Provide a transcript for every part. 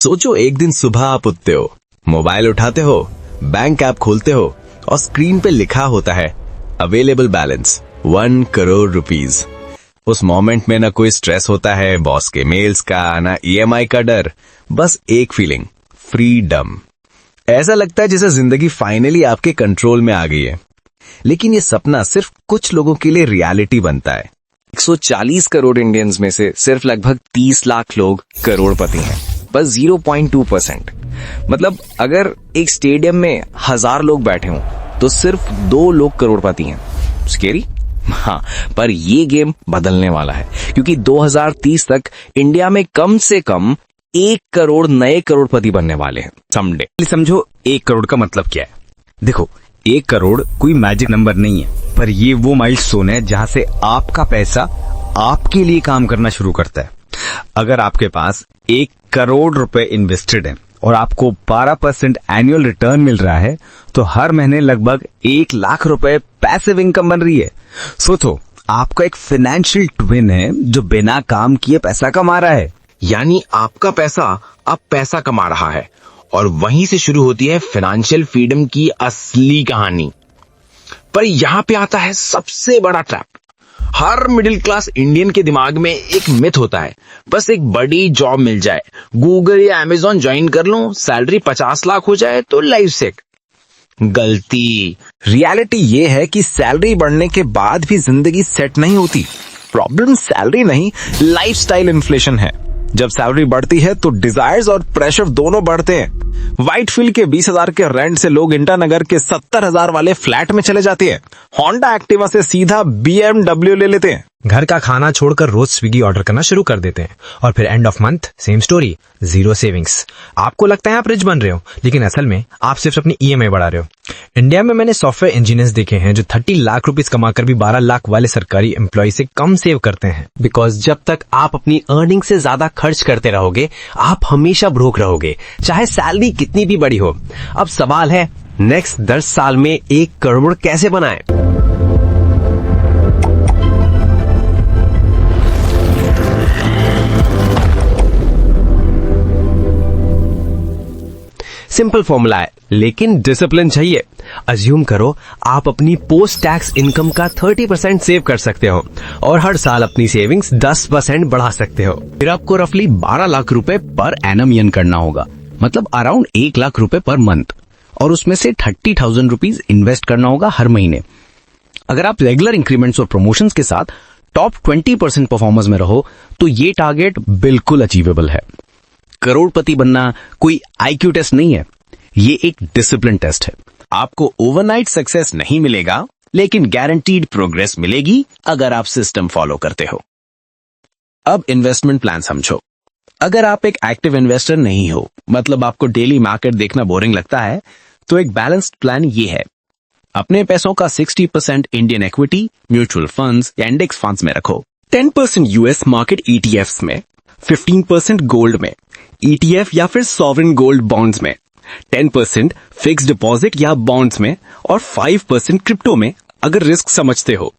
सोचो एक दिन सुबह आप उठते हो, मोबाइल उठाते हो, बैंक ऐप खोलते हो और स्क्रीन पे लिखा होता है अवेलेबल बैलेंस 1 करोड़ रुपीस। उस मोमेंट में ना कोई स्ट्रेस होता है बॉस के मेल्स का, ना ईएमआई का डर, बस एक फीलिंग, फ्रीडम। ऐसा लगता है जैसे जिंदगी फाइनली आपके कंट्रोल में आ गई है। लेकिन ये सपना सिर्फ कुछ लोगों के लिए रियलिटी बनता है। 140 करोड़ इंडियंस में से सिर्फ लगभग 30 लाख लोग करोड़पति हैं, बस 0.2%। मतलब अगर एक स्टेडियम में 1000 लोग बैठे हों तो सिर्फ 2 लोग करोड़पति हैं। स्केरी? हाँ, पर ये गेम बदलने वाला है क्योंकि 2030 तक इंडिया में कम से कम 1 करोड़ नए करोड़पति बनने वाले हैं समडे। समझो 1 करोड़ का मतलब क्या है। देखो, 1 करोड़ कोई मैजिक नंबर नहीं है, पर ये वो माइलस्टोन है जहां से आपका पैसा आपके लिए काम करना शुरू करता है। अगर आपके पास 1 करोड़ रुपए इन्वेस्टेड है और आपको 12% एनुअल रिटर्न मिल रहा है तो हर महीने लगभग 1 लाख रुपए पैसिव इनकम बन रही है। सोचो, आपका एक फाइनेंशियल ट्विन है जो बिना काम किए पैसा कमा रहा है। यानी आपका पैसा अब पैसा कमा रहा है और वहीं से शुरू होती है फाइनेंशियल फ्रीडम की असली कहानी। पर यहां पे आता है सबसे बड़ा ट्रैप। हर मिडिल क्लास इंडियन के दिमाग में एक मिथ होता है, बस एक बड़ी जॉब मिल जाए, गूगल या अमेज़न ज्वाइन कर लूं, सैलरी 50 लाख हो जाए तो लाइफ सेट। गलती। रियलिटी ये है कि सैलरी बढ़ने के बाद भी जिंदगी सेट नहीं होती। प्रॉब्लम सैलरी नहीं, लाइफस्टाइल इन्फ्लेशन है। जब सैलरी बढ़ती है तो डिजायर्स और प्रेशर दोनों बढ़ते हैं। व्हाइटफील्ड के 20,000 के रेंट से लोग इंटानगर के 70,000 वाले फ्लैट में चले जाते हैं। होंडा एक्टिवा से सीधा BMW ले लेते हैं। घर का खाना छोड़कर रोज स्विगी ऑर्डर करना शुरू कर देते हैं और फिर end of month same story, 0 savings. आपको लगता है आप रिच बन रहे हो, लेकिन असल में आप सिर्फ अपनी ईएमआई बढ़ा रहे हो। इंडिया में मैंने सॉफ्टवेयर इंजीनियर्स देखे हैं जो 30 लाख रुपीस कमाकर भी 12 लाख वाले सरकारी एम्प्लॉय से कम सेव करते हैं। बिकॉज जब तक आप अपनी अर्निंग से ज्यादा खर्च करते रहोगे, आप हमेशा ब्रोक रहोगे, चाहे सैलरी कितनी भी बड़ी हो। अब सवाल है, नेक्स्ट 10 साल में 1 करोड़ कैसे बनाएं? सिंपल फॉर्मूला है, लेकिन डिसिप्लिन चाहिए। अज्यूम करो आप अपनी पोस्ट टैक्स इनकम का 30% सेव कर सकते हो और हर साल अपनी सेविंग्स 10% बढ़ा सकते हो। फिर आपको रफली 12 लाख रुपए पर एनम अर्न करना होगा, मतलब अराउंड 1 लाख रुपए पर मंथ, और उसमें से 30,000 रुपीज इन्वेस्ट करना होगा हर महीने। अगर आप रेगुलर इंक्रीमेंट्स और प्रमोशंस के साथ टॉप 20% परफॉर्मेंस में रहो तो ये टारगेट बिल्कुल अचीवेबल है। करोड़पति बनना कोई आईक्यू टेस्ट नहीं है, ये एक डिसिप्लिन टेस्ट है। आपको ओवरनाइट सक्सेस नहीं मिलेगा, लेकिन गारंटीड प्रोग्रेस मिलेगी अगर आप सिस्टम फॉलो करते हो। अब इन्वेस्टमेंट प्लान समझो। अगर आप एक एक्टिव इन्वेस्टर नहीं हो, मतलब आपको डेली मार्केट देखना बोरिंग लगता है, तो एक बैलेंस्ड प्लान ये है। अपने पैसों का 60% इंडियन इक्विटी, म्यूचुअल फंड्स या इंडेक्स फंड्स में रखो, 10% यूएस मार्केट ETFs में, 15% गोल्ड में, ETF या फिर सॉवरेन गोल्ड बॉन्ड्स में, 10% फिक्स्ड डिपॉजिट या बॉन्ड्स में और 5% क्रिप्टो में अगर रिस्क समझते हो।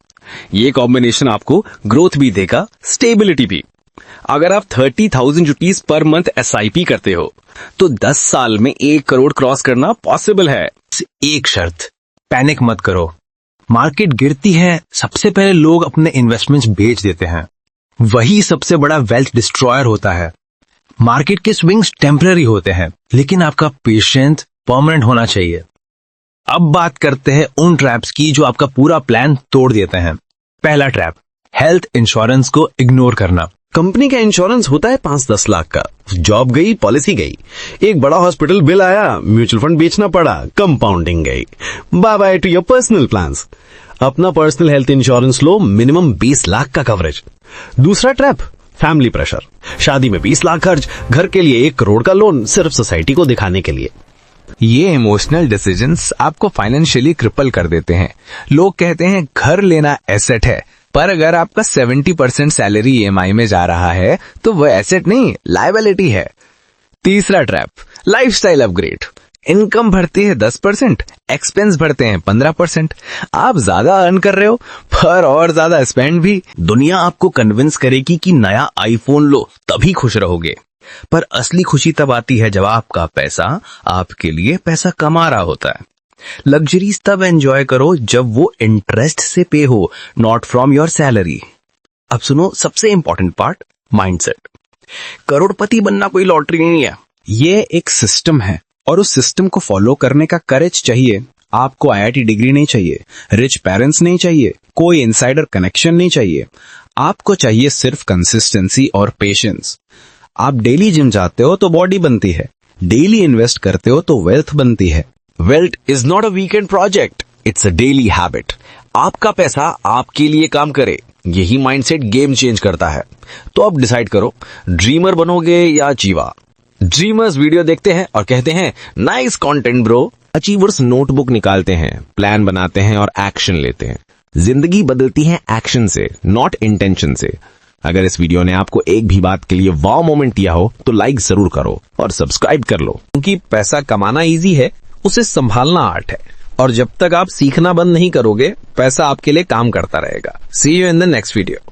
ये कॉम्बिनेशन आपको ग्रोथ भी देगा, स्टेबिलिटी भी। अगर आप 30,000 रुपीज पर मंथ SIP करते हो तो 10 साल में 1 करोड़ क्रॉस करना पॉसिबल है। एक शर्त, पैनिक मत करो। मार्केट गिरती है, सबसे पहले लोग अपने इन्वेस्टमेंट्स बेच देते हैं। वही सबसे बड़ा वेल्थ डिस्ट्रॉयर होता है। मार्केट के स्विंग्स टेम्पररी होते हैं, लेकिन आपका पेशेंस परमानेंट होना चाहिए। अब बात करते हैं उन ट्रैप्स की जो आपका पूरा प्लान तोड़ देते हैं। पहला ट्रैप, हेल्थ इंश्योरेंस को इग्नोर करना। कंपनी का इंश्योरेंस होता है 5-10 लाख का, जॉब गई, पॉलिसी गई, एक बड़ा हॉस्पिटल बिल आया, म्यूचुअल फंड बेचना पड़ा, कंपाउंडिंग गई, bye bye to your personal plans. अपना पर्सनल हेल्थ इंश्योरेंस लो, मिनिमम 20 लाख का कवरेज। दूसरा ट्रैप, फैमिली प्रेशर। शादी में 20 लाख खर्च, घर के लिए 1 करोड़ का लोन, सिर्फ सोसाइटी को दिखाने के लिए। ये इमोशनल डिसीजंस आपको फाइनेंशियली क्रिपल कर देते हैं। लोग कहते हैं घर लेना एसेट है, पर अगर आपका 70% सैलरी EMI में जा रहा है तो वह एसेट नहीं, लायबिलिटी है। तीसरा ट्रैप, लाइफस्टाइल अपग्रेड। इनकम बढ़ती है 10%, एक्सपेंस बढ़ते हैं 15%। आप ज्यादा अर्न कर रहे हो पर और ज्यादा स्पेंड भी। दुनिया आपको कन्विंस करेगी कि नया आईफोन लो तभी खुश रहोगे, पर असली खुशी तब आती है जब आपका पैसा आपके लिए पैसा कमा रहा होता है। लग्जरीज तब एंजॉय करो जब वो इंटरेस्ट से पे हो, नॉट फ्रॉम योर सैलरी। अब सुनो सबसे इंपॉर्टेंट पार्ट, माइंडसेट। करोड़पति बनना कोई लॉटरी नहीं है। ये एक सिस्टम है और उस सिस्टम को फॉलो करने का करेज चाहिए। आपको आईआईटी डिग्री नहीं चाहिए, रिच पेरेंट्स नहीं चाहिए, कोई इनसाइडर कनेक्शन नहीं चाहिए। आपको चाहिए सिर्फ कंसिस्टेंसी और पेशेंस। आप डेली जिम जाते हो तो बॉडी बनती है, डेली इन्वेस्ट करते हो तो वेल्थ बनती है। Wealth is not a weekend project, it's a daily habit. आपका पैसा आपके लिए काम करे, यही माइंडसेट गेम चेंज करता है। तो अब डिसाइड करो, ड्रीमर बनोगे या अचीवर। ड्रीमर्स वीडियो देखते हैं और कहते हैं nice content bro. Achievers notebook निकालते हैं, प्लान बनाते हैं और एक्शन लेते हैं। जिंदगी बदलती है एक्शन से, नॉट इंटेंशन से। अगर इस वीडियो ने आपको एक भी बात के लिए वाव मोमेंट दिया हो तो लाइक जरूर करो और सब्सक्राइब कर लो। क्योंकि पैसा कमाना इजी है, उसे संभालना आर्ट है। और जब तक आप सीखना बंद नहीं करोगे, पैसा आपके लिए काम करता रहेगा। See you in the next video.